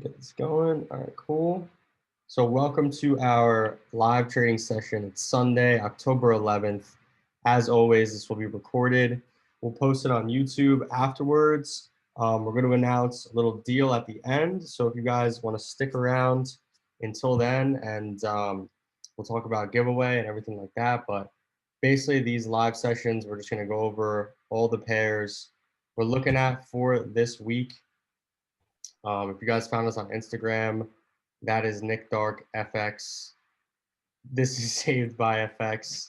get this going. All right, cool. So welcome to our live trading session. It's Sunday, October 11th. As always, this will be recorded. We'll post it on YouTube afterwards. We're going to announce a little deal at the end. So if you guys want to stick around until then, and we'll talk about giveaway and everything like that. But basically, these live sessions, we're just going to go over all the pairs we're looking at for this week. If you guys found us on Instagram, that is Nick Dark FX. This is Saved by FX.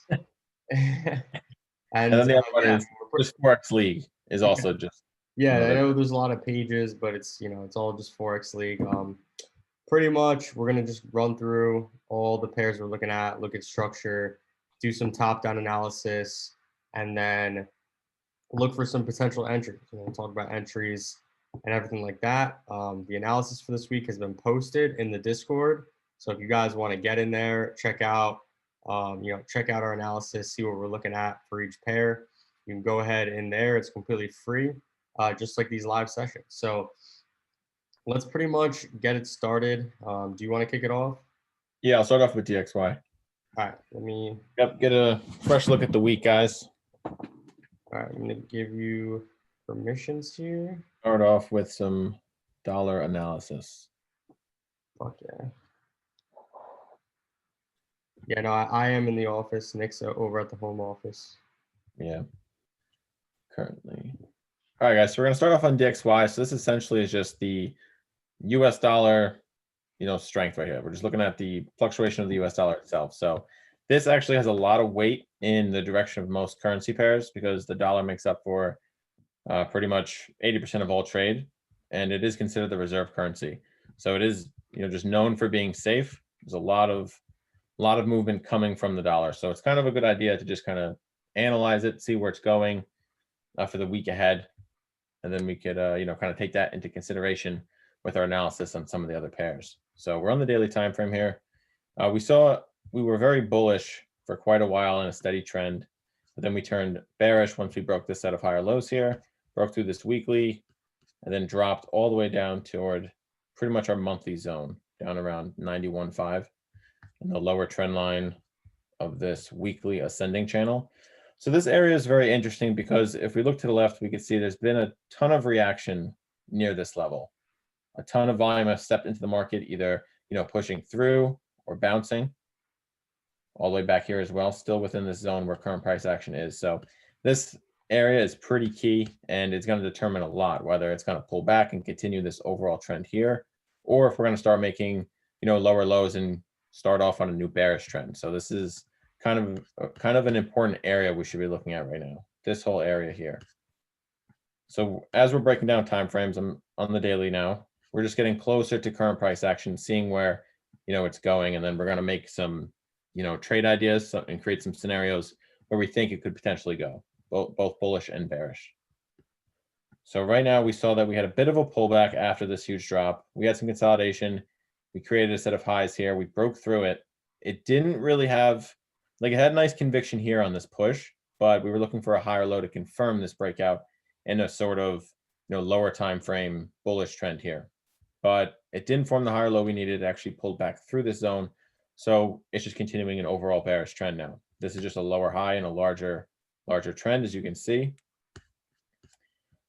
And then the other one is just Forex League is also just. Yeah, I know there's a lot of pages, but it's it's all just Forex League. Pretty much, we're gonna just run through all the pairs we're looking at, look at structure, do some top-down analysis, and then look for some potential entries. We'll talk about entries and everything like that. The analysis for this week has been posted in the Discord. So if you guys want to get in there, check out our analysis, see what we're looking at for each pair. You can go ahead in there. It's completely free, just like these live sessions. So let's pretty much get it started. Do you want to kick it off? Yeah, I'll start off with DXY. All right, let me get a fresh look at the week, guys. All right, I'm going to give you permissions here. Start off with some dollar analysis. Fuck yeah. Yeah, no, I am in the office. Nick's over at the home office. Yeah, currently. All right, guys, so we're going to start off on DXY. So this essentially is just the US dollar, strength right here. We're just looking at the fluctuation of the US dollar itself. So this actually has a lot of weight in the direction of most currency pairs because the dollar makes up for pretty much 80% of all trade, and it is considered the reserve currency. So it is, just known for being safe. There's a lot of movement coming from the dollar. So it's kind of a good idea to just kind of analyze it, see where it's going for the week ahead. And then we could, kind of take that into consideration with our analysis on some of the other pairs. So we're on the daily time frame here. We were very bullish for quite a while in a steady trend, but then we turned bearish once we broke this set of higher lows here, broke through this weekly, and then dropped all the way down toward pretty much our monthly zone, down around 91.5, and the lower trend line of this weekly ascending channel. So this area is very interesting because if we look to the left, we can see there's been a ton of reaction near this level. A ton of volume has stepped into the market, either pushing through or bouncing all the way back here as well, still within this zone where current price action is. So this area is pretty key, and it's going to determine a lot whether it's going to pull back and continue this overall trend here, or if we're going to start making lower lows and start off on a new bearish trend. So this is kind of an important area we should be looking at right now, this whole area here. So as we're breaking down time frames, I'm on the daily now. We're just getting closer to current price action, seeing where it's going, and then we're going to make some trade ideas and create some scenarios where we think it could potentially go, both bullish and bearish. So right now we saw that we had a bit of a pullback after this huge drop. We had some consolidation. We created a set of highs here. We broke through it. It didn't really have, it had nice conviction here on this push, but we were looking for a higher low to confirm this breakout in a sort of lower time frame bullish trend here. But it didn't form the higher low we needed. It actually pulled back through this zone. So it's just continuing an overall bearish trend now. This is just a lower high and a larger trend, as you can see.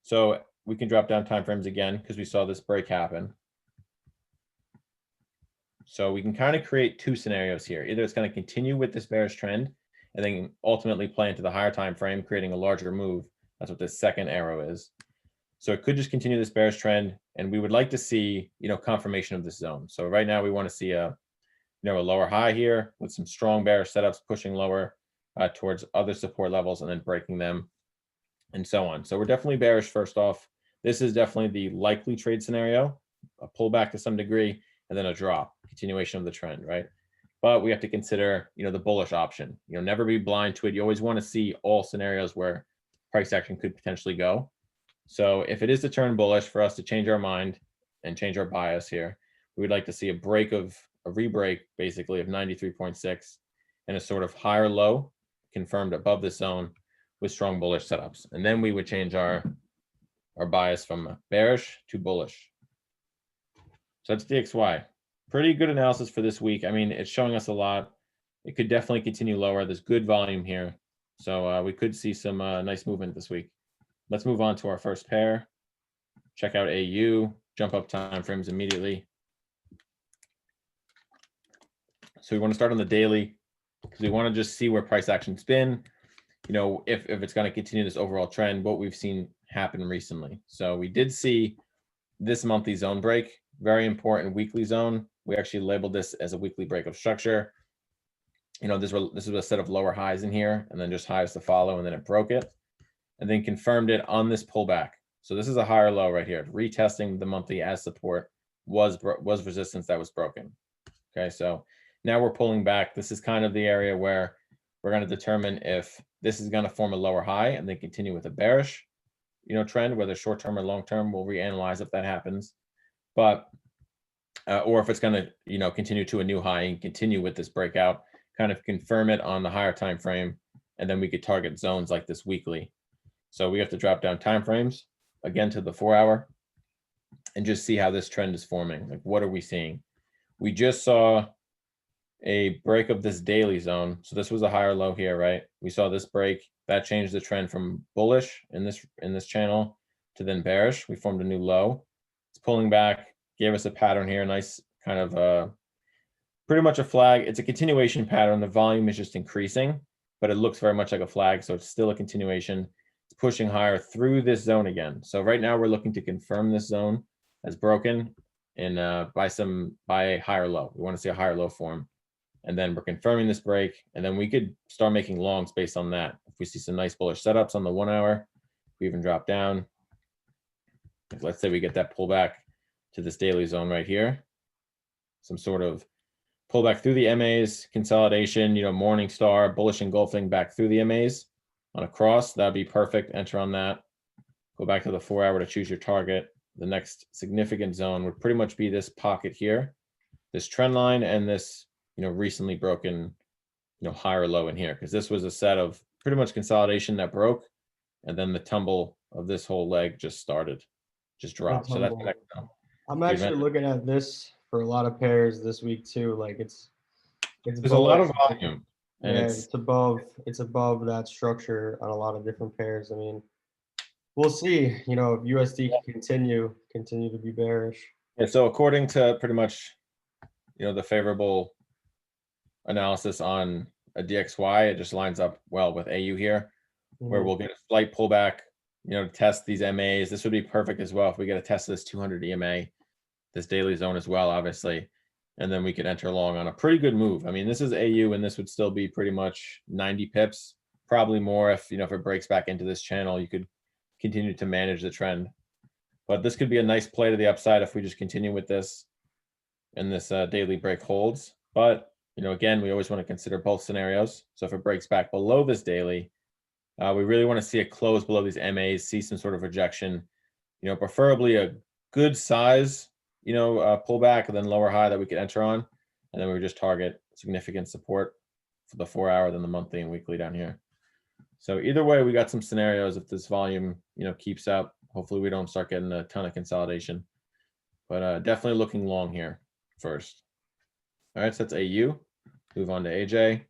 So we can drop down time frames again because we saw this break happen. So we can kind of create two scenarios here. Either it's going to continue with this bearish trend and then ultimately play into the higher time frame, creating a larger move. That's what this second arrow is. So it could just continue this bearish trend, and we would like to see, confirmation of this zone. So right now we want to see a lower high here with some strong bearish setups pushing lower towards other support levels and then breaking them and so on. So we're definitely bearish first off. This is definitely the likely trade scenario, a pullback to some degree, and then a drop, continuation of the trend, right? But we have to consider, the bullish option. Never be blind to it. You always want to see all scenarios where price action could potentially go. So if it is to turn bullish, for us to change our mind and change our bias here, we would like to see a rebreak basically of 93.6 and a sort of higher low confirmed above the zone with strong bullish setups. And then we would change our bias from bearish to bullish. So that's DXY. Pretty good analysis for this week. I mean, it's showing us a lot. It could definitely continue lower. There's good volume here. So we could see some nice movement this week. Let's move on to our first pair. Check out AU, jump up time frames immediately. So we want to start on the daily because we want to just see where price action's been. You know, if it's going to continue this overall trend, what we've seen happen recently. So we did see this monthly zone break, very important weekly zone. We actually labeled this as a weekly break of structure. You know, this is a set of lower highs in here and then just highs to follow, and then it broke it and then confirmed it on this pullback. So this is a higher low right here, retesting the monthly as support was resistance that was broken. Okay, so now we're pulling back. This is kind of the area where we're going to determine if this is going to form a lower high and then continue with a bearish, you know, trend, whether short-term or long-term. We'll reanalyze if that happens, but or if it's going to, you know, continue to a new high and continue with this breakout, kind of confirm it on the higher time frame, and then we could target zones like this weekly. So we have to drop down time frames again to the 4-hour and just see how this trend is forming. Like, what are we seeing? We just saw a break of this daily zone. So this was a higher low here, right? We saw this break that changed the trend from bullish in this channel to then bearish. We formed a new low. It's pulling back, gave us a pattern here, nice kind of pretty much a flag. It's a continuation pattern. The volume is just increasing, but it looks very much like a flag. So it's still a continuation. It's pushing higher through this zone again. So right now we're looking to confirm this zone as broken and by a higher low. We want to see a higher low form. And then we're confirming this break, and then we could start making longs based on that. If we see some nice bullish setups on the 1-hour, we even drop down. Let's say we get that pullback to this daily zone right here. Some sort of pullback through the MAs, consolidation, you know, morning star, bullish engulfing back through the MAs on a cross. That'd be perfect. Enter on that. Go back to the 4-hour to choose your target. The next significant zone would pretty much be this pocket here, this trend line, and this, you know, recently broken, you know, higher low in here, because this was a set of pretty much consolidation that broke, and then the tumble of this whole leg just dropped. So that's the next zone. I'm actually looking at this for a lot of pairs this week too. Like it's there's a lot of volume, and yeah, it's above that structure on a lot of different pairs. I mean, we'll see. You know, if USD can continue to be bearish. Yeah. So according to pretty much, you know, the favorable analysis on a DXY, it just lines up well with AU here, where we'll get a slight pullback, you know, to test these MAs. This would be perfect as well if we get a test of this 200 EMA, this daily zone as well, obviously, and then we could enter long on a pretty good move. I mean, this is AU, and this would still be pretty much 90 pips, probably more if, you know, if it breaks back into this channel, you could continue to manage the trend. But this could be a nice play to the upside if we just continue with this and this daily break holds. But, you know, again, we always want to consider both scenarios. So if it breaks back below this daily, we really want to see it close below these MAs, see some sort of rejection, you know, preferably a good size, you know, pullback and then lower high that we could enter on. And then we would just target significant support for the 4-hour, then the monthly and weekly down here. So either way, we got some scenarios if this volume, you know, keeps up. Hopefully we don't start getting a ton of consolidation, but definitely looking long here first. All right, so that's AU. Move on to AJ.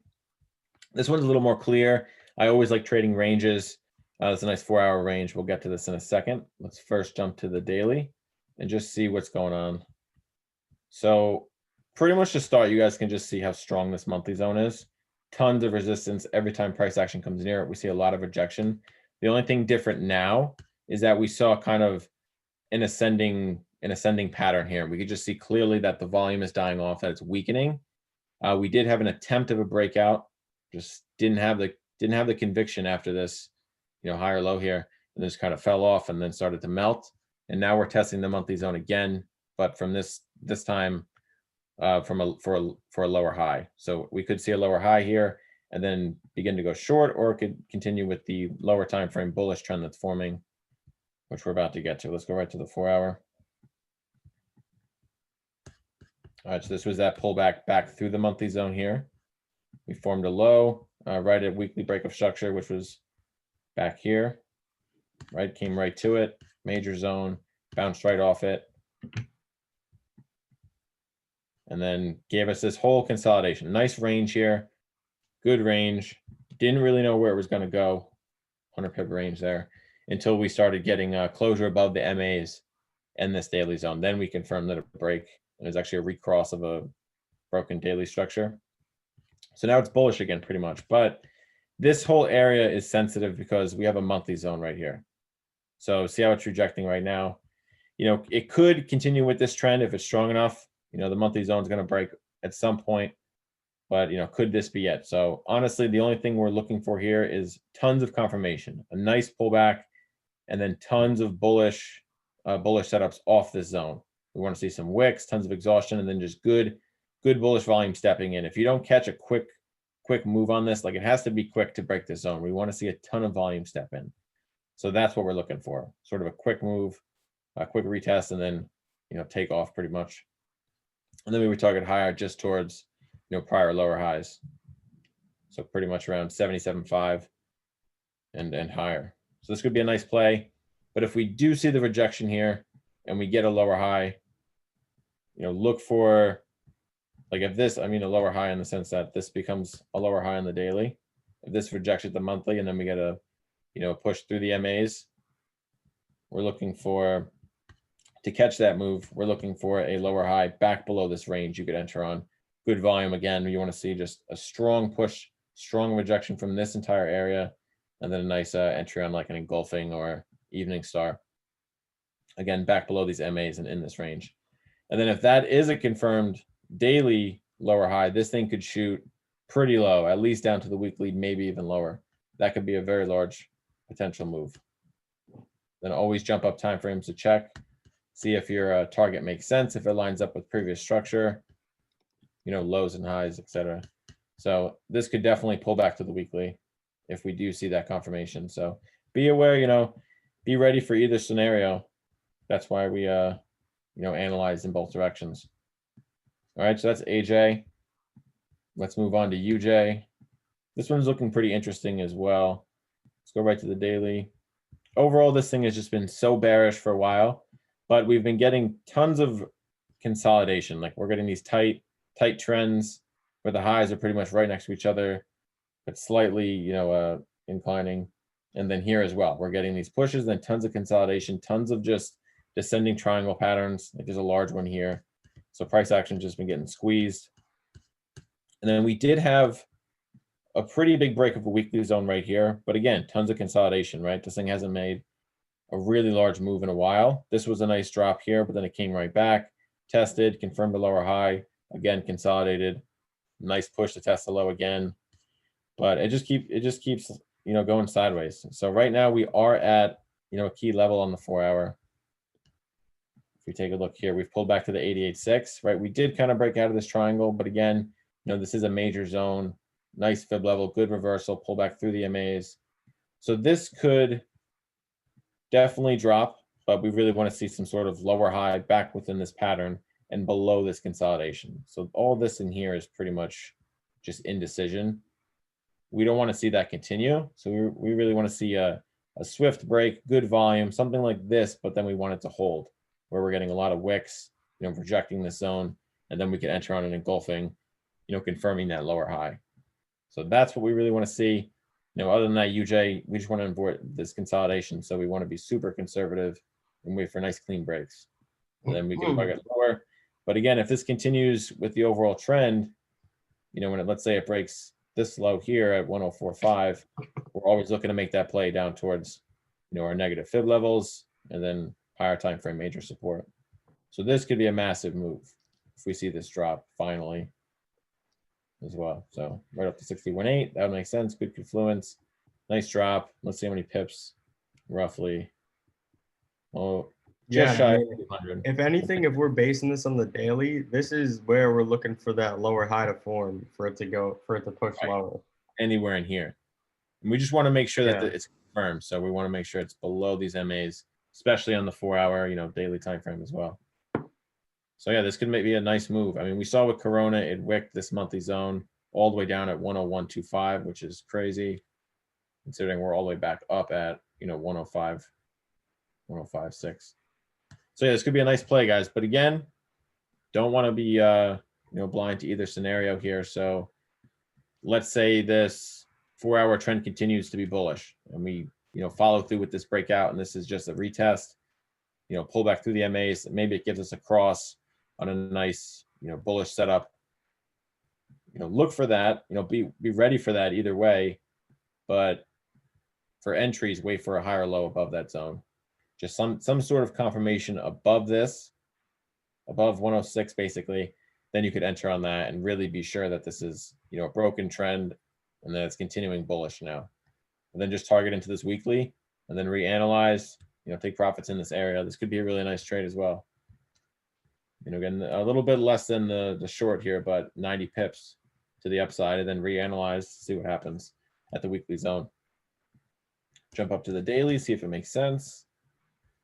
This one's a little more clear. I always like trading ranges. It's a nice 4-hour range. We'll get to this in a second. Let's first jump to the daily and just see what's going on. So pretty much to start, you guys can just see how strong this monthly zone is. Tons of resistance. Every time price action comes near it, we see a lot of rejection. The only thing different now is that we saw kind of an ascending pattern here. We could just see clearly that the volume is dying off, that it's weakening. We did have an attempt of a breakout, just didn't have the conviction after this, you know, higher low here, and just kind of fell off and then started to melt. And now we're testing the monthly zone again, but from this time for a lower high. So we could see a lower high here and then begin to go short, or it could continue with the lower time frame bullish trend that's forming, which we're about to get to. Let's go right to the 4-hour. All right, so this was that pullback back through the monthly zone here. We formed a low right at weekly break of structure, which was back here, right? Came right to it, major zone, bounced right off it. and then gave us this whole consolidation. Nice range here, good range. Didn't really know where it was going to go, 100 pip range there, until we started getting closure above the MAs and this daily zone. Then we confirmed that a break, and it's actually a recross of a broken daily structure. So now it's bullish again, pretty much. But this whole area is sensitive because we have a monthly zone right here. So see how it's rejecting right now. It could continue with this trend if it's strong enough. The monthly zone is going to break at some point. But, could this be it? So honestly, the only thing we're looking for here is tons of confirmation, a nice pullback, and then tons of bullish setups off this zone. We want to see some wicks, tons of exhaustion, and then just good bullish volume stepping in. If you don't catch a quick move on this, like it has to be quick to break this zone. We want to see a ton of volume step in. So that's what we're looking for. Sort of a quick move, a quick retest, and then, take off pretty much. And then we would target higher just towards, prior lower highs. So pretty much around 77.5 and higher. So this could be a nice play. But if we do see the rejection here and we get a lower high, look for, like if this, a lower high in the sense that this becomes a lower high on the daily. If this rejects at the monthly and then we get a, push through the MAs, we're looking for, to catch that move, we're looking for a lower high back below this range you could enter on. Good volume again. You want to see just a strong push, strong rejection from this entire area, and then a nice entry on like an engulfing or evening star. Again, back below these MAs and in this range. And then if that is a confirmed daily lower high, this thing could shoot pretty low, at least down to the weekly, maybe even lower. That could be a very large potential move. Then always jump up timeframes to check, see if your target makes sense, if it lines up with previous structure, lows and highs, etc. So this could definitely pull back to the weekly if we do see that confirmation. So be aware, be ready for either scenario. That's why we, analyze in both directions. All right, so that's AJ. Let's move on to UJ. This one's looking pretty interesting as well. Let's go right to the daily. Overall, this thing has just been so bearish for a while, but we've been getting tons of consolidation. Like we're getting these tight trends where the highs are pretty much right next to each other, but slightly, inclining. And then here as well, we're getting these pushes, then tons of consolidation, tons of just descending triangle patterns. Like there's a large one here. So price action just been getting squeezed. And then we did have a pretty big break of a weekly zone right here. But again, tons of consolidation, right? This thing hasn't made a really large move in a while. This was a nice drop here, but then it came right back, tested, confirmed a lower high, again, consolidated, nice push to test the low again. But it just keeps, going sideways. So right now we are at, a key level on the 4-hour. If we take a look here, we've pulled back to the 88.6, right? We did kind of break out of this triangle, but again, this is a major zone, nice fib level, good reversal, pull back through the MAs. So this could definitely drop, but we really want to see some sort of lower high back within this pattern and below this consolidation. So all this in here is pretty much just indecision. We don't want to see that continue. So we really want to see a swift break, good volume, something like this, but then we want it to hold where we're getting a lot of wicks, projecting this zone, and then we can enter on an engulfing, confirming that lower high. So that's what we really want to see. Other than that, UJ, we just want to avoid this consolidation. So we want to be super conservative and wait for nice clean breaks. And then we can target lower. But again, if this continues with the overall trend, when let's say it breaks this low here at 104.5, we're always looking to make that play down towards, our negative fib levels and then higher time frame major support. So this could be a massive move if we see this drop finally as well. So right up to 61.8, that would make sense. Good confluence, nice drop. Let's see how many pips roughly. Oh, just shy of 200. If anything, if we're basing this on the daily, this is where we're looking for that lower high to form for it to push lower. Anywhere in here. And we just want to make sure that it's confirmed. So we want to make sure it's below these MAs, especially on the 4-hour, daily time frame as well. So yeah, this could maybe be a nice move. We saw with Corona, it wicked this monthly zone all the way down at 101.25, which is crazy, considering we're all the way back up at 105, 105.6. So yeah, this could be a nice play, guys. But again, don't want to be blind to either scenario here. So let's say this 4-hour trend continues to be bullish and we, follow through with this breakout, and this is just a retest, pull back through the MAs. Maybe it gives us a cross on a nice, bullish setup. Look for that, be ready for that either way. But for entries, wait for a higher low above that zone. Just some sort of confirmation above this, above 106 basically, then you could enter on that and really be sure that this is, a broken trend and that it's continuing bullish now. And then just target into this weekly and then reanalyze, take profits in this area. This could be a really nice trade as well. Again, a little bit less than the short here, but 90 pips to the upside, and then reanalyze, see what happens at the weekly zone. Jump up to the daily, see if it makes sense,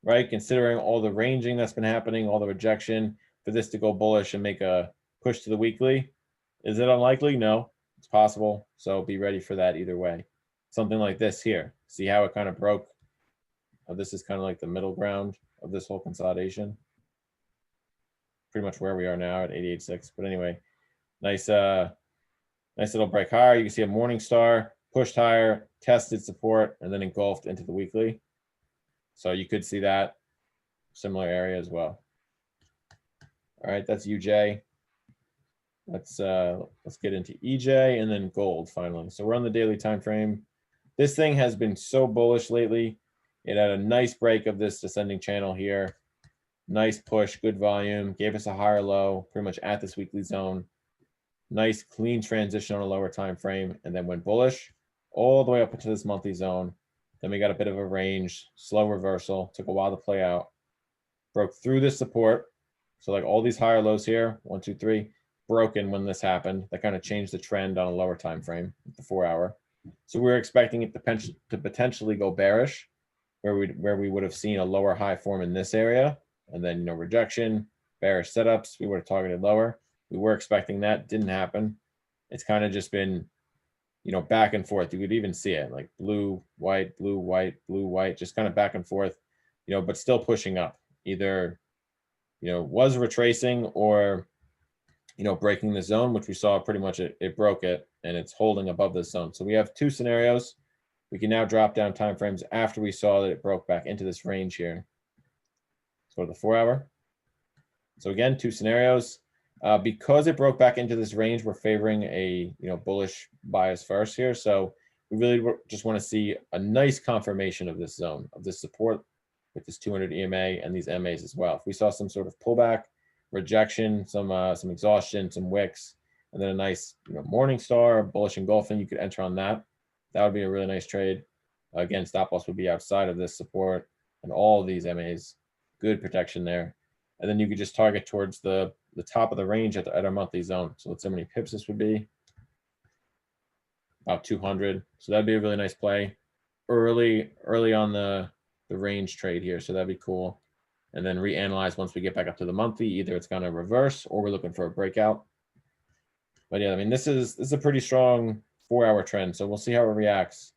right? Considering all the ranging that's been happening, all the rejection, for this to go bullish and make a push to the weekly, is it unlikely? No, it's possible. So be ready for that either way. Something like this here, see how it kind of broke? This is kind of like the middle ground of this whole consolidation. Pretty much where we are now at 88.6. But anyway, nice little break higher. You can see a morning star pushed higher, tested support, and then engulfed into the weekly. So you could see that similar area as well. All right, that's UJ. Let's get into EJ and then gold finally. So we're on the daily time frame. This thing has been so bullish lately. It had a nice break of this descending channel here. Nice push, good volume, gave us a higher low, pretty much at this weekly zone. Nice clean transition on a lower time frame, and then went bullish all the way up into this monthly zone. Then we got a bit of a range, slow reversal, took a while to play out. Broke through this support. So like all these higher lows here, 1, 2, 3, broken when this happened. That kind of changed the trend on a lower time frame, the 4-hour. So we were expecting it to potentially go bearish, where we would have seen a lower high form in this area, and then rejection, bearish setups. We would have targeted lower. We were expecting that, didn't happen. It's kind of just been, back and forth. You could even see it like blue, white, blue, white, blue, white, just kind of back and forth, but still pushing up. Either, was retracing or, breaking the zone, which we saw pretty much it broke it and it's holding above this zone. So we have two scenarios. We can now drop down timeframes after we saw that it broke back into this range here. So the 4-hour. So again, two scenarios. Because it broke back into this range, we're favoring a bullish bias first here. So we really just want to see a nice confirmation of this zone, of this support with this 200 EMA and these MAs as well. If we saw some sort of pullback, rejection, some exhaustion, some wicks, and then a nice morning star, bullish engulfing, you could enter on that. That would be a really nice trade. Again, stop loss would be outside of this support and all of these MAs. Good protection there. And then you could just target towards the top of the range at our monthly zone. So let's see how many pips this would be. About 200. So that'd be a really nice play early on the range trade here. So that'd be cool. And then reanalyze once we get back up to the monthly. Either it's going to reverse or we're looking for a breakout. But yeah, I mean, this is a pretty strong 4-hour trend. So we'll see how it reacts.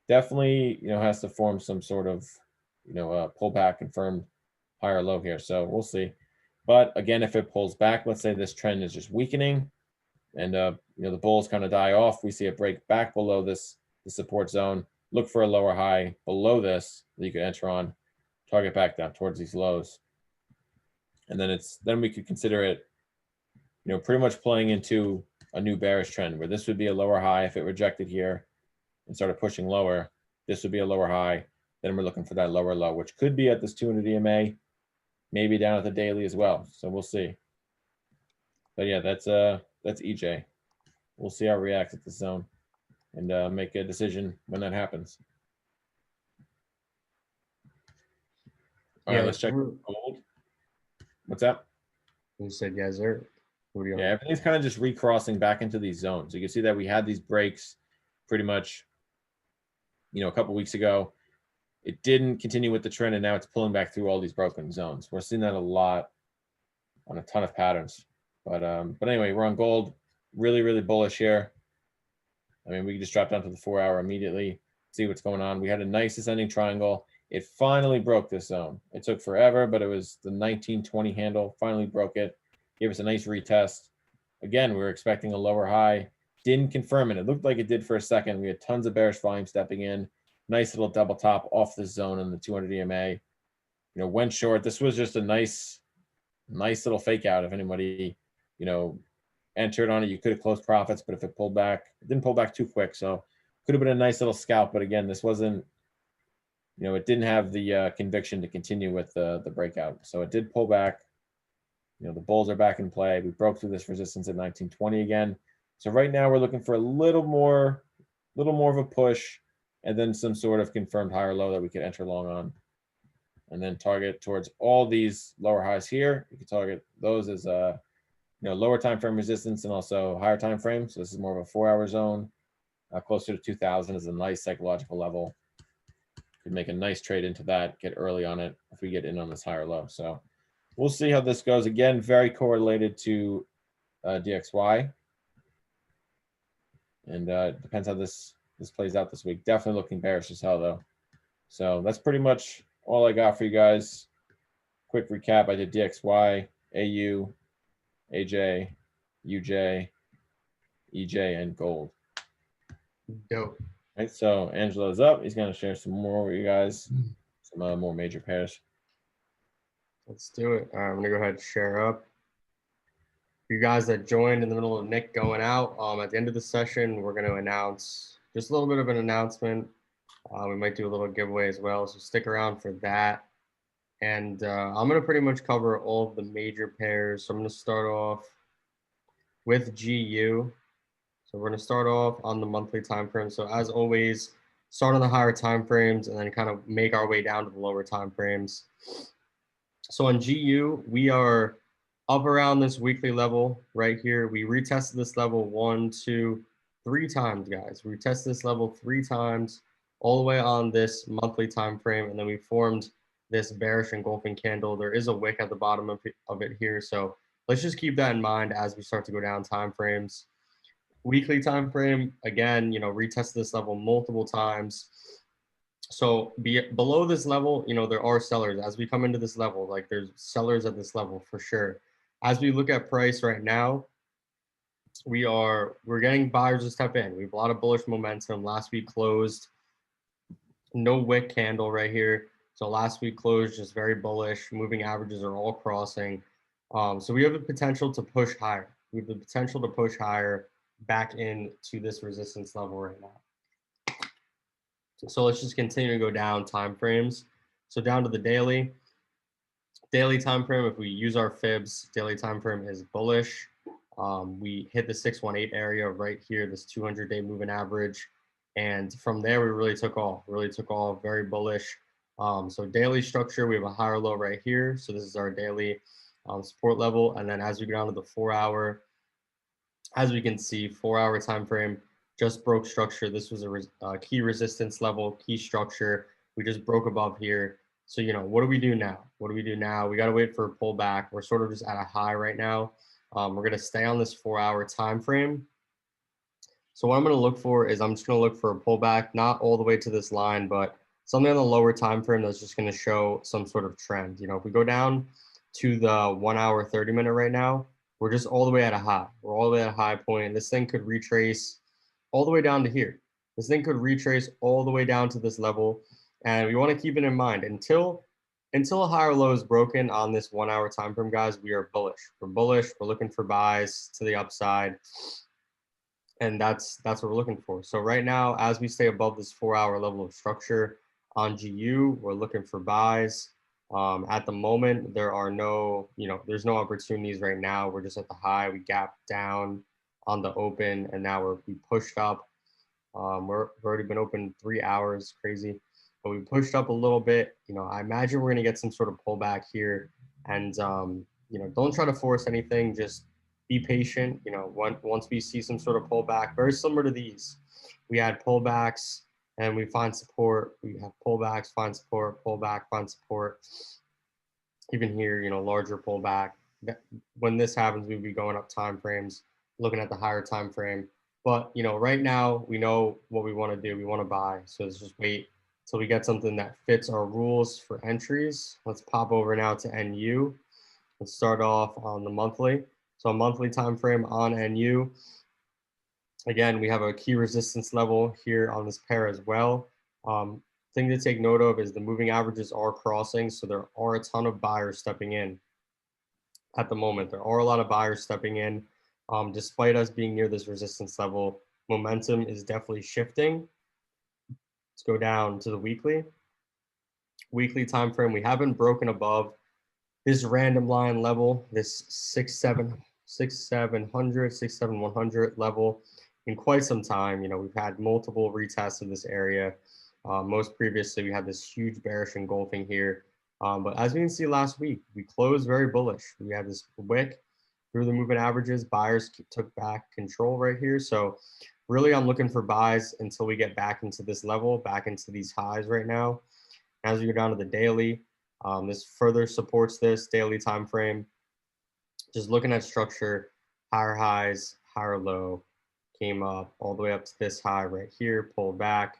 Definitely, has to form some sort of, pullback, confirmed higher low here. So we'll see. But again, if it pulls back, let's say this trend is just weakening and, the bulls kind of die off. We see it break back below the support zone. Look for a lower high below this that you could enter on, target back down towards these lows. And then we could consider it, pretty much playing into a new bearish trend where this would be a lower high. If it rejected here and started pushing lower, this would be a lower high. Then we're looking for that lower low, which could be at this 200 EMA, maybe down at the daily as well. So we'll see. But yeah, that's EJ. We'll see how it reacts at the zone and make a decision when that happens. All right, let's check gold. What's that? You said yes, sir. Yeah, everything's kind of just recrossing back into these zones. You can see that we had these breaks pretty much, a couple weeks ago. It didn't continue with the trend, and now it's pulling back through all these broken zones. We're seeing that a lot on a ton of patterns. But anyway, we're on gold. Really, really bullish here. I mean, we can just drop down to the 4-hour immediately, see what's going on. We had a nice ascending triangle. It finally broke this zone. It took forever, but it was the 1920 handle, finally broke it. gave us a nice retest. Again, we were expecting a lower high, didn't confirm it. It looked like it did for a second. We had tons of bearish volume stepping in. Nice little double top off the zone in the 200 EMA. You know, went short. This was just a nice little fake out. If anybody, you know, entered on it, you could have closed profits, but if it pulled back, it didn't pull back too quick. So could have been a nice little scalp. But again, this wasn't, you know, it didn't have the conviction to continue with the breakout. So it did pull back. You know, the bulls are back in play. We broke through this resistance at 1920 again. So right now we're looking for a little more of a push, and then some sort of confirmed higher low that we could enter long on, and then target towards all these lower highs here. You can target those as you know, lower time frame resistance and also higher time frame. So this is more of a 4-hour zone. Closer to 2000 is a nice psychological level. Could make a nice trade into that, get early on it if we get in on this higher low. So we'll see how this goes. Again, very correlated to DXY. And depends how this plays out this week. Definitely looking bearish as hell, though. So that's pretty much all I got for you guys. Quick recap. I did DXY, AU, AJ, UJ, EJ, and gold. Dope. Right, so Angelo's up. He's going to share some more with you guys, some more major pairs. Let's do it. All right, I'm going to go ahead and share up. For you guys that joined in the middle of Nick going out, at the end of the session, we're going to announce just a little bit of an announcement. We might do a little giveaway as well, so stick around for that. And I'm going to pretty much cover all of the major pairs. So I'm going to start off with GU. So we're going to start off on the monthly time frame. So as always, start on the higher time frames and then kind of make our way down to the lower time frames. So on GU, we are up around this weekly level right here. We retested this level 1, 2, 3 times, guys. We retested this level 3 times all the way on this monthly time frame, and then we formed this bearish engulfing candle. There is a wick at the bottom of it here, so let's just keep that in mind as we start to go down time frames. Weekly time frame, again, you know, retest this level multiple times. So below this level, you know, there are sellers. As we come into this level, like there's sellers at this level for sure. As we look at price right now, we're getting buyers to step in. We have a lot of bullish momentum. Last week closed, no wick candle right here. So last week closed just very bullish. Moving averages are all crossing. So we have the potential to push higher. We have the potential to push higher back into this resistance level right now. So let's just continue to go down time frames. So down to the daily time frame, if we use our fibs, daily time frame is bullish. We hit the 618 area right here, this 200-day moving average. And from there, we really took off, very bullish. So daily structure, we have a higher low right here. So this is our daily support level. And then as we go down to the 4-hour, as we can see, 4-hour time frame just broke structure. This was a key resistance level, key structure. We just broke above here. So, you know, what do we do now? We got to wait for a pullback. We're sort of just at a high right now. We're going to stay on this 4-hour time frame. So what I'm going to look for is I'm just going to look for a pullback, not all the way to this line, but something on the lower time frame that's just going to show some sort of trend. You know, if we go down to the 1 hour, 30 minute right now, we're just all the way at a high. We're all the way at a high point, and this thing could retrace all the way down to here. This thing could retrace all the way down to this level, and we want to keep it in mind until a higher low is broken on this 1 hour time frame, guys. We are bullish. We're bullish. We're looking for buys to the upside, and that's what we're looking for. So right now, as we stay above this 4-hour level of structure on GU, we're looking for buys. At the moment, there are there's no opportunities right now. We're just at the high. We gapped down on the open, and now we pushed up. We've already been open 3 hours, crazy, but we pushed up a little bit. You know, I imagine we're going to get some sort of pullback here, and you know, don't try to force anything. Just be patient. You know, once we see some sort of pullback, very similar to these, we had pullbacks and we find support. We have pullbacks, find support, pullback, find support. Even here, you know, larger pullback. When this happens, we'd be going up time frames, looking at the higher time frame. But, you know, right now we know what we want to do. We want to buy. So let's just wait till we get something that fits our rules for entries. Let's pop over now to NU. Let's start off on the monthly. So monthly time frame on NU. Again, we have a key resistance level here on this pair as well. Thing to take note of is the moving averages are crossing, so there are a ton of buyers stepping in at the moment. There are a lot of buyers stepping in. Despite us being near this resistance level, momentum is definitely shifting. Let's go down to the weekly time frame. We haven't broken above this random line level, this 6,700 level in quite some time. You know, we've had multiple retests of this area. Most previously, we had this huge bearish engulfing here. But as we can see last week, we closed very bullish. We had this wick through the moving averages. Buyers took back control right here. So really, I'm looking for buys until we get back into this level, back into these highs right now. As we go down to the daily, this further supports this daily time frame. Just looking at structure, higher highs, higher low, came up all the way up to this high right here, pulled back,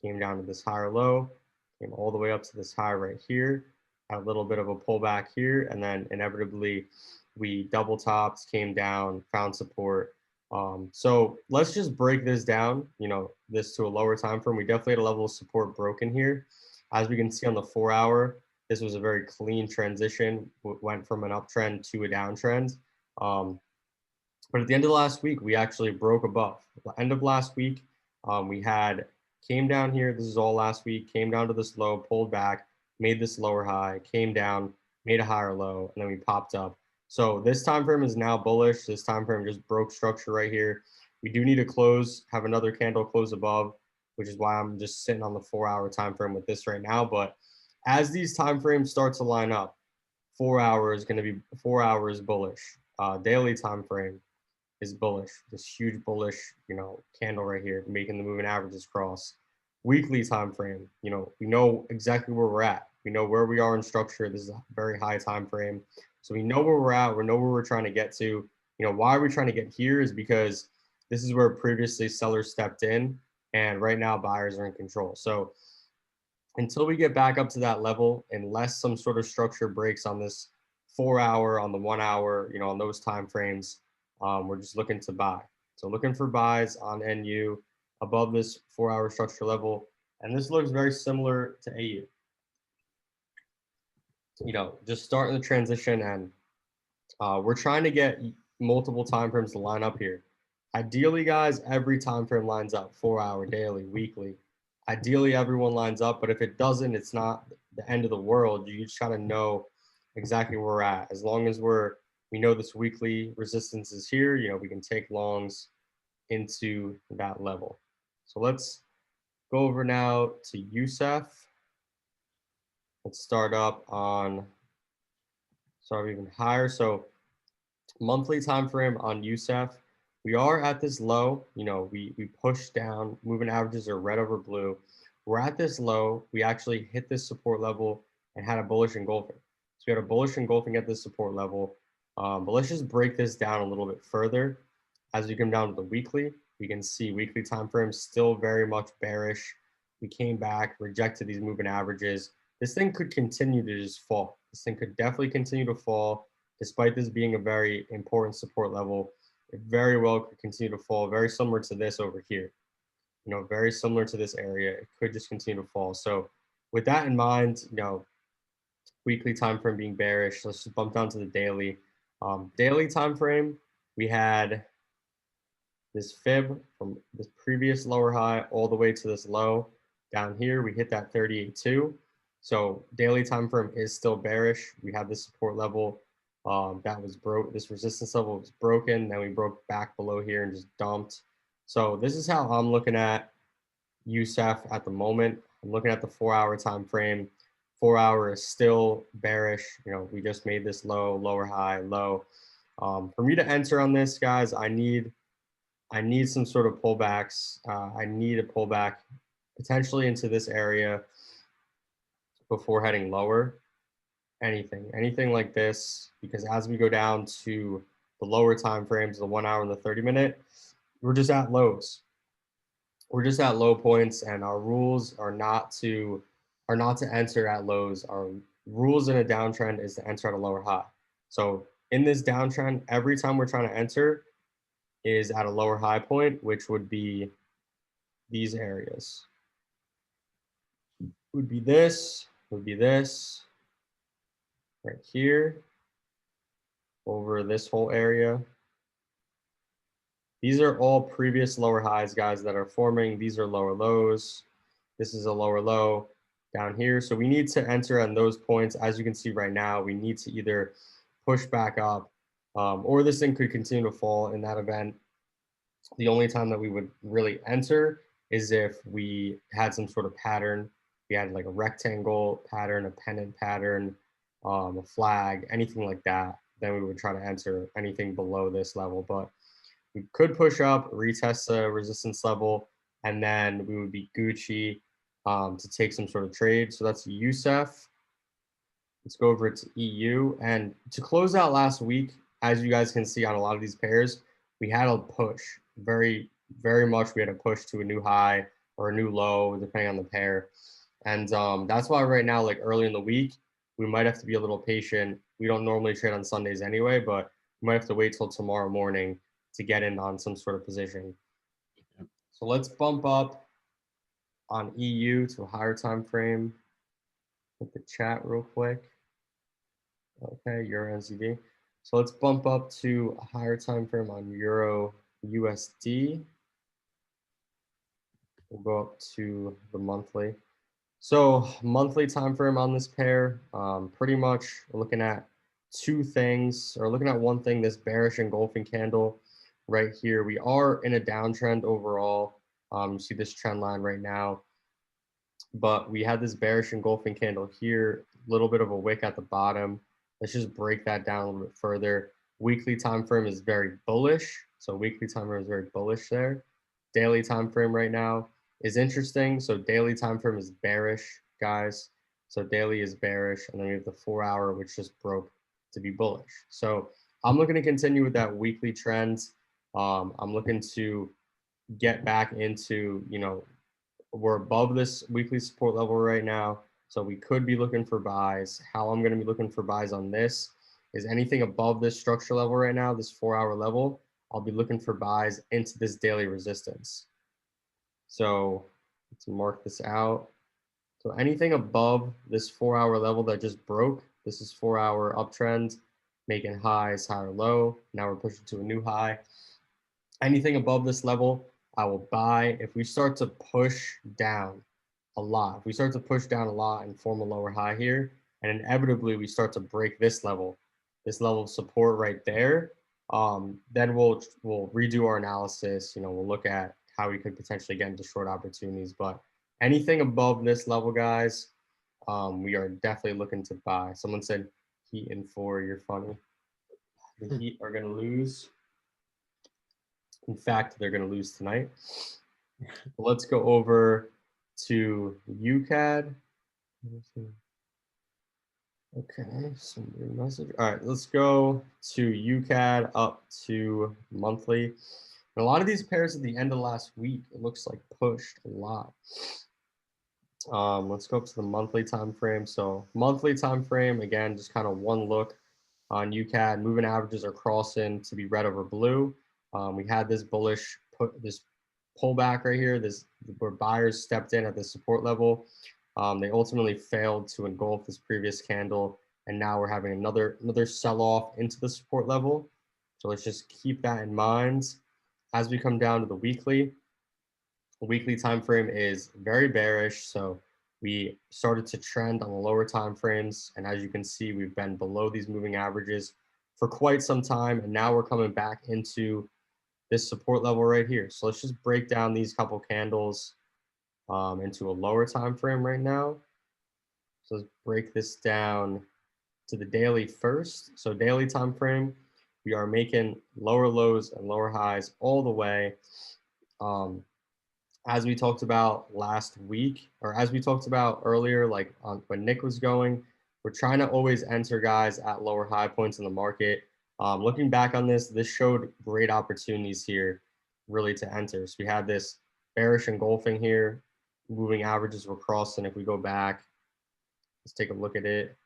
came down to this higher low, came all the way up to this high right here, had a little bit of a pullback here, and then inevitably we double topped, came down, found support. So let's just break this down, you know, this to a lower time frame. We definitely had a level of support broken here. As we can see on the 4-hour, this was a very clean transition, went from an uptrend to a downtrend. But at the end of last week, we actually broke above. At the end of last week, we came down here. This is all last week, came down to this low, pulled back, made this lower high, came down, made a higher low, and then we popped up. So this time frame is now bullish. This time frame just broke structure right here. We do need to close, have another candle close above, which is why I'm just sitting on the 4-hour time frame with this right now. But as these time frames start to line up, 4 hours is going to be 4 hours bullish. Daily time frame is bullish. This huge bullish, you know, candle right here, making the moving averages cross. Weekly time frame, you know, we know exactly where we're at. We know where we are in structure. This is a very high time frame, so we know where we're at. We know where we're trying to get to. You know, why are we trying to get here is because this is where previously sellers stepped in, and right now buyers are in control. So until we get back up to that level, unless some sort of structure breaks on this 4-hour, on the 1-hour, you know, on those time frames, we're just looking to buy. So looking for buys on NU above this 4-hour structure level. And this looks very similar to AU. You know, just starting the transition, and we're trying to get multiple time frames to line up here. Ideally, guys, every time frame lines up, 4-hour, daily, weekly. Ideally, everyone lines up, but if it doesn't, it's not the end of the world. You just gotta know exactly where we're at. As long as we know this weekly resistance is here, you know, we can take longs into that level. So let's go over now to USEF. Let's start even higher. So monthly time frame on USEF, we are at this low. You know, we pushed down, moving averages are red over blue. We're at this low. We actually hit this support level and had a bullish engulfing. So we had a bullish engulfing at this support level. But let's just break this down a little bit further. As we come down to the weekly, we can see weekly time frames still very much bearish. We came back, rejected these moving averages. This thing could continue to just fall. This thing could definitely continue to fall. Despite this being a very important support level, it very well could continue to fall, very similar to this over here. You know, very similar to this area. It could just continue to fall. So with that in mind, you know, weekly time frame being bearish, let's just bump down to the daily. Daily time frame, we had this fib from this previous lower high all the way to this low. Down here, we hit that 38.2. So daily time frame is still bearish. We have this support level that was broke. This resistance level was broken. Then we broke back below here and just dumped. So this is how I'm looking at USEF at the moment. I'm looking at the 4-hour time frame. 4-hour is still bearish. You know, we just made this low, lower high, low. For me to enter on this, guys, I need some sort of pullbacks. I need a pullback potentially into this area before heading lower. Anything like this, because as we go down to the lower time frames, the 1 hour and the 30-minute, we're just at lows. We're just at low points, and our rules are not to enter at lows. Our rules in a downtrend is to enter at a lower high. So in this downtrend, every time we're trying to enter is at a lower high point, which would be these areas. Would be this, right here, over this whole area. These are all previous lower highs, guys, that are forming. These are lower lows. This is a lower low down here. So we need to enter on those points. As you can see right now, we need to either push back up or this thing could continue to fall. In that event, the only time that we would really enter is if we had some sort of pattern. We had like a rectangle pattern, a pennant pattern, a flag, anything like that. Then we would try to enter anything below this level. But we could push up, retest the resistance level, and then we would be Gucci to take some sort of trade. So that's USEF. Let's go over to EU. And to close out last week, as you guys can see on a lot of these pairs, we had a push. Very, very much we had a push to a new high or a new low, depending on the pair. And that's why right now, like early in the week, we might have to be a little patient. We don't normally trade on Sundays anyway, but we might have to wait till tomorrow morning to get in on some sort of position. So let's bump up on EU to a higher time frame. Hit the chat real quick. Okay, Euro NZD. So let's bump up to a higher time frame on Euro USD. We'll go up to the monthly. So monthly time frame on this pair, pretty much we're looking at two things, or looking at one thing, this bearish engulfing candle right here. We are in a downtrend overall. You see this trend line right now, but we had this bearish engulfing candle here, a little bit of a wick at the bottom. Let's just break that down a little bit further. Weekly time frame is very bullish. So weekly time frame is very bullish there. Daily time frame right now is interesting. So daily time frame is bearish, guys. So daily is bearish, and then we have the 4 hour, which just broke to be bullish. So I'm looking to continue with that weekly trend. I'm looking to get back into, we're above this weekly support level right now. So we could be looking for buys. How I'm going to be looking for buys on this is anything above this structure level right now, this 4 hour level, I'll be looking for buys into this daily resistance. So let's mark this out. So anything above this 4 hour level that just broke, this is 4 hour uptrend, making highs, higher low. Now we're pushing to a new high. Anything above this level, I will buy. If we start to push down a lot, if we start to push down a lot and form a lower high here, and inevitably we start to break this level of support right there, then we'll redo our analysis. We'll look at how we could potentially get into short opportunities. But anything above this level, guys, we are definitely looking to buy. Someone said Heat in 4, you're funny. The Heat are going to lose. In fact, they're going to lose tonight. Let's go over to UCAD. Okay, some weird message. All right, let's go to UCAD up to monthly. And a lot of these pairs at the end of last week, it looks like pushed a lot. Let's go up to the monthly time frame. So monthly time frame, again, just kind of one look on UCAD. Moving averages are crossing to be red over blue. We had this bullish this pullback right here, where buyers stepped in at the support level. They ultimately failed to engulf this previous candle, and now we're having another sell-off into the support level. So let's just keep that in mind. As we come down to the weekly time frame is very bearish. So we started to trend on the lower time frames, and as you can see, we've been below these moving averages for quite some time, and now we're coming back into this support level right here. So let's just break down these couple candles into a lower time frame right now. So let's break this down to the daily first. So daily time frame, we are making lower lows and lower highs all the way. As we talked about last week, or as we talked about earlier, like when Nick was going, we're trying to always enter guys at lower high points in the market. Looking back on this showed great opportunities here really to enter. So we had this bearish engulfing here, moving averages were crossing. If we go back, let's take a look at it.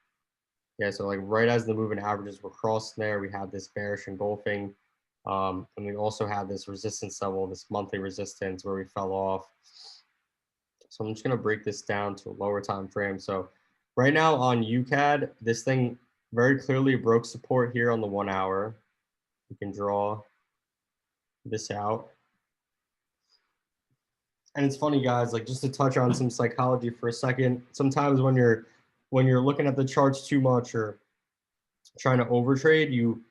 Yeah, so like right as the moving averages were crossing there, we had this bearish engulfing. And we also had this resistance level, this monthly resistance where we fell off. So I'm just going to break this down to a lower time frame. So right now on UCAD, this thing very clearly broke support here on the 1 hour. You can draw this out. And it's funny, guys, like just to touch on some psychology for a second, sometimes when you're looking at the charts too much or trying to overtrade, you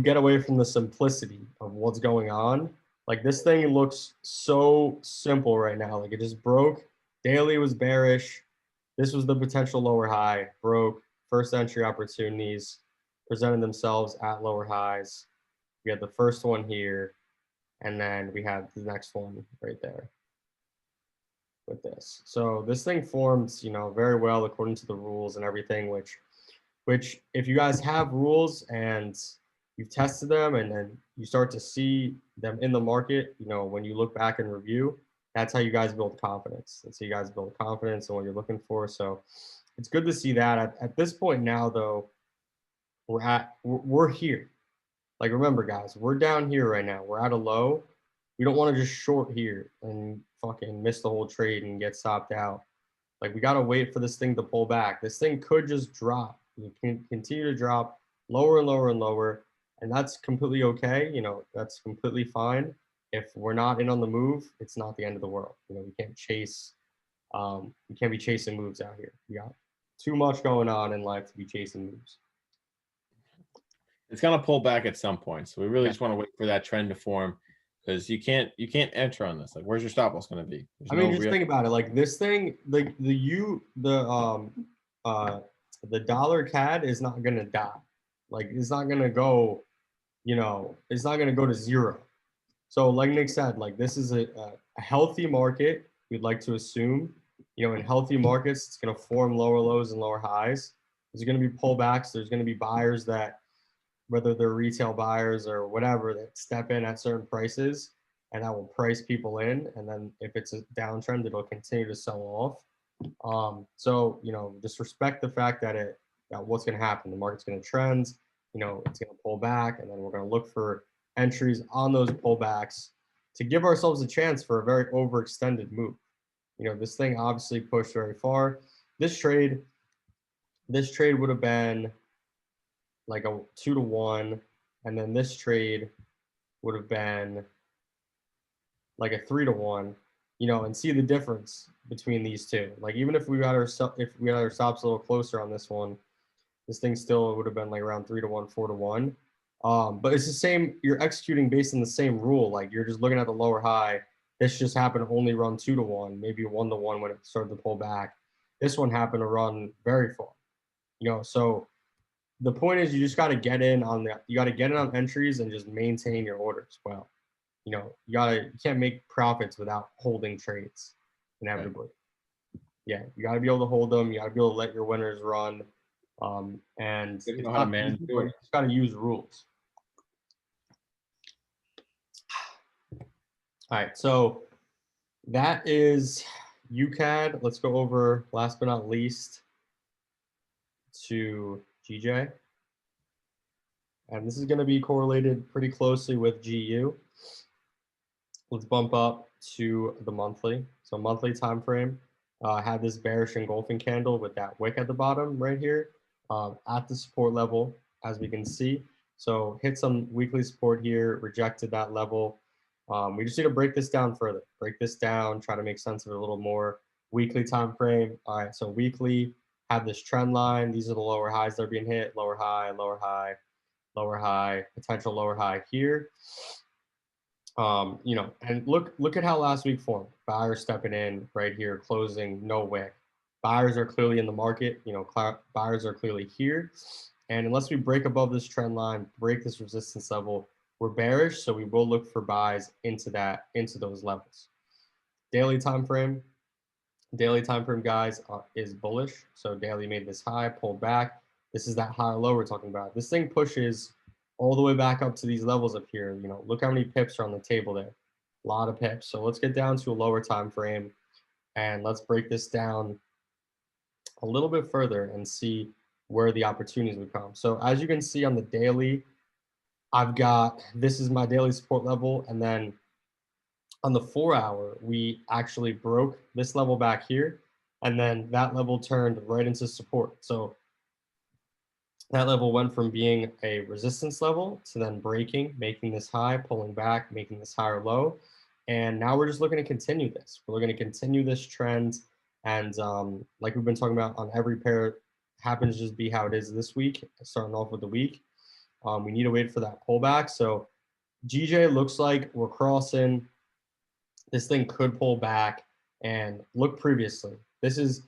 get away from the simplicity of what's going on. Like this thing looks so simple right now. Like it just broke. Daily was bearish. This was the potential lower high, broke. First entry opportunities presented themselves at lower highs. We had the first one here, and then we had the next one right there with this. So this thing forms, very well according to the rules and everything, which if you guys have rules and you've tested them and then you start to see them in the market, when you look back and review, that's how you guys build confidence. That's how you guys build confidence in what you're looking for. So it's good to see that. At this point now, though, we're here. Like, remember, guys, we're down here right now. We're at a low. We don't want to just short here and fucking miss the whole trade and get stopped out. Like, we got to wait for this thing to pull back. This thing could just drop. You can continue to drop lower and lower and lower. And that's completely okay. That's completely fine. If we're not in on the move, it's not the end of the world. We can't chase, we can't be chasing moves out here. We got too much going on in life to be chasing moves. It's gonna pull back at some point. So we really Yeah. just want to wait for that trend to form, because you can't enter on this. Like, where's your stop loss gonna be? Just think about it. Like this thing, like the dollar CAD is not gonna die. Like it's not gonna go, it's not gonna go to zero. So like Nick said, like this is a healthy market. We'd like to assume, in healthy markets, it's gonna form lower lows and lower highs. There's gonna be pullbacks. There's gonna be buyers that, whether they're retail buyers or whatever, that step in at certain prices, and that will price people in. And then if it's a downtrend, it'll continue to sell off. So just respect the fact that what's going to happen. The market's going to trend. It's going to pull back, and then we're going to look for entries on those pullbacks to give ourselves a chance for a very overextended move. This thing obviously pushed very far. This trade would have been like a 2-to-1, and then this trade would have been like a 3-to-1, and see the difference between these two. Like even if we got our stops a little closer on this one, this thing still would have been like around 3-to-1, 4-to-1. But it's the same. You're executing based on the same rule. Like you're just looking at the lower high. This just happened to only run 2-to-1, maybe 1-to-1 when it started to pull back. This one happened to run very far. So the point is you just got to get in on entries and just maintain your orders well. You can't make profits without holding trades inevitably. Right. Yeah, you got to be able to hold them. You got to be able to let your winners run. And you know how to manage it. You just got to use rules. All right, so that is UCAD. Let's go over, last but not least, to GJ. And this is going to be correlated pretty closely with GU. Let's bump up to the monthly. So monthly time frame had this bearish engulfing candle with that wick at the bottom right here at the support level, as we can see. So hit some weekly support here, rejected that level. We just need to break this down further. Break this down, try to make sense of it a little more. Weekly time frame. All right, so weekly have this trend line. These are the lower highs that are being hit. Lower high, lower high, lower high, potential lower high here. And look at how last week formed. Buyers stepping in right here, closing, no wick. Buyers are clearly in the market. Buyers are clearly here. And unless we break above this trend line, break this resistance level, we're bearish. So we will look for buys into those levels. Daily time frame, guys, is bullish. So daily made this high, pulled back. This is that high or low we're talking about. This thing pushes all the way back up to these levels up here. Look how many pips are on the table there. A lot of pips. So let's get down to a lower time frame, and let's break this down a little bit further and see where the opportunities would come. So as you can see on the daily, this is my daily support level. And then on the 4 hour, we actually broke this level back here. And then that level turned right into support. So that level went from being a resistance level to then breaking, making this high, pulling back, making this higher low. And now we're just looking to continue this. We're looking to continue this trend. And like we've been talking about on every pair, happens to just be how it is this week, starting off with the week. We need to wait for that pullback. So GJ looks like we're crossing. This thing could pull back, and look previously. This is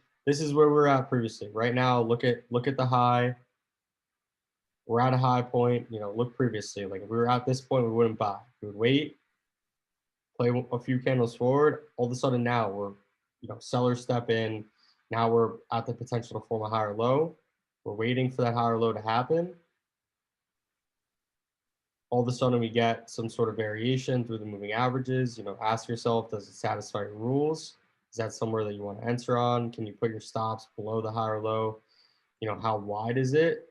where we're at previously. Right now, look at the high. We're at a high point. Look previously. Like if we were at this point, we wouldn't buy. We would wait, play a few candles forward. All of a sudden now we're, sellers step in. Now we're at the potential to form a higher low. We're waiting for that higher low to happen. All of a sudden we get some sort of variation through the moving averages. Ask yourself, does it satisfy your rules? Is that somewhere that you want to enter on? Can you put your stops below the higher low? How wide is it?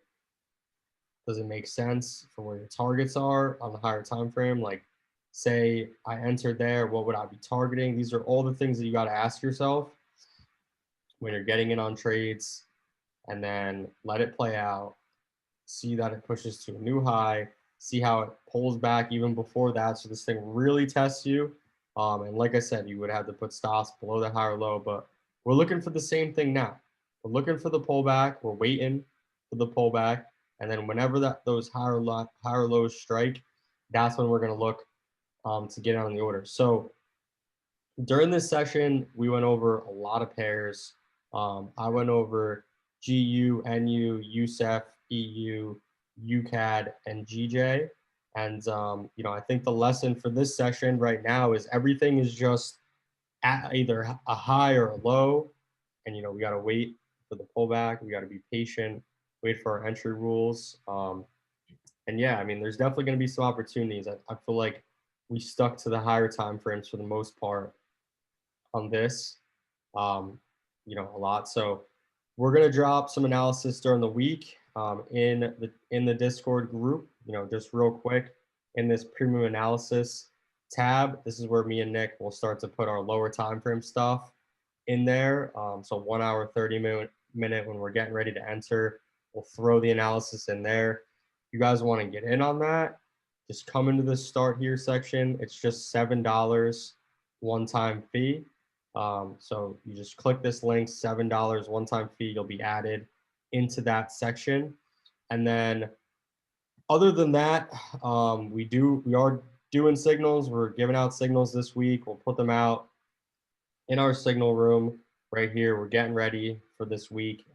Does it make sense for where your targets are on the higher time frame? Like, say I entered there, what would I be targeting? These are all the things that you got to ask yourself when you're getting in on trades, and then let it play out. See that it pushes to a new high. See how it pulls back even before that. So this thing really tests you. And like I said, you would have to put stops below the higher low, but we're looking for the same thing now. We're looking for the pullback. We're waiting for the pullback. And then whenever those higher lows strike, that's when we're going to look to get on the order. So during this session, we went over a lot of pairs. I went over GU, NU, USEF, EU, UCAD, and GJ. And, I think the lesson for this session right now is everything is just at either a high or a low. And, we got to wait for the pullback. We got to be patient, wait for our entry rules. And yeah, there's definitely going to be some opportunities. I feel like we stuck to the higher time frames for the most part on this, a lot. So we're going to drop some analysis during the week in the Discord group, just real quick in this premium analysis tab. This is where me and Nick will start to put our lower time frame stuff in there. So 1 hour, 30 minute when we're getting ready to enter, we'll throw the analysis in there. If you guys want to get in on that, just come into the start here section. It's just $7 one-time fee. So you just click this link, $7 one-time fee. You'll be added into that section. And then other than that, we are doing signals. We're giving out signals this week. We'll put them out in our signal room right here. We're getting ready for this week.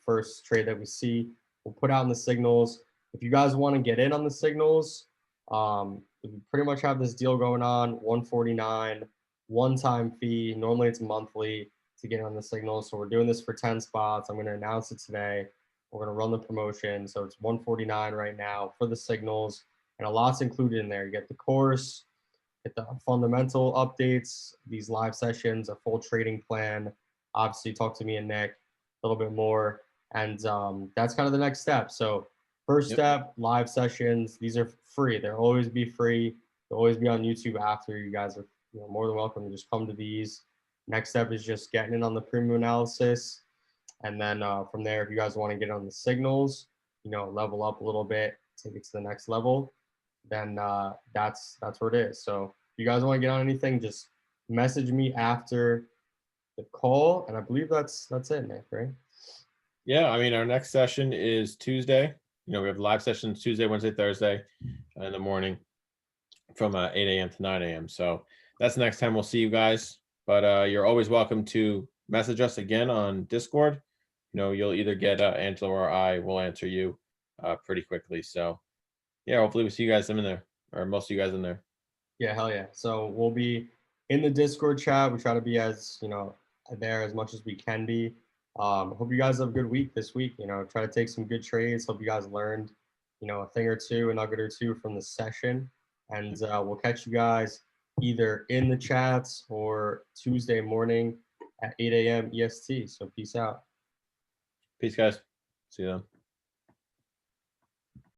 First trade that we see, we'll put out in the signals. If you guys want to get in on the signals, we pretty much have this deal going on, $149 one-time fee. Normally it's monthly to get on the signals. So we're doing this for 10 spots. I'm going to announce it today. We're going to run the promotion. So it's $149 right now for the signals, and a lot's included in there. You get the course, get the fundamental updates, these live sessions, a full trading plan. Obviously talk to me and Nick a little bit more. And that's kind of the next step. So first step, live sessions. These are free. They'll always be free. They'll always be on YouTube after. You guys are more than welcome to just come to these. Next step is just getting in on the premium analysis. And then from there, if you guys want to get on the signals, level up a little bit, take it to the next level, then that's where it is. So if you guys want to get on anything, just message me after the call. And I believe that's it, Nick, right? Yeah, our next session is Tuesday. We have live sessions Tuesday, Wednesday, Thursday in the morning from 8 a.m. to 9 a.m. So that's the next time we'll see you guys. But you're always welcome to message us again on Discord. You'll either get Angela or I will answer you pretty quickly. So yeah, hopefully we see you guys in there, or most of you guys in there. Yeah, hell yeah. So we'll be in the Discord chat. We try to be as, there as much as we can be. Hope you guys have a good week this week. Try to take some good trades. Hope you guys learned, a thing or two, a nugget or two from the session. And we'll catch you guys either in the chats or Tuesday morning at 8 a.m. EST. So peace out. Peace, guys. See you then.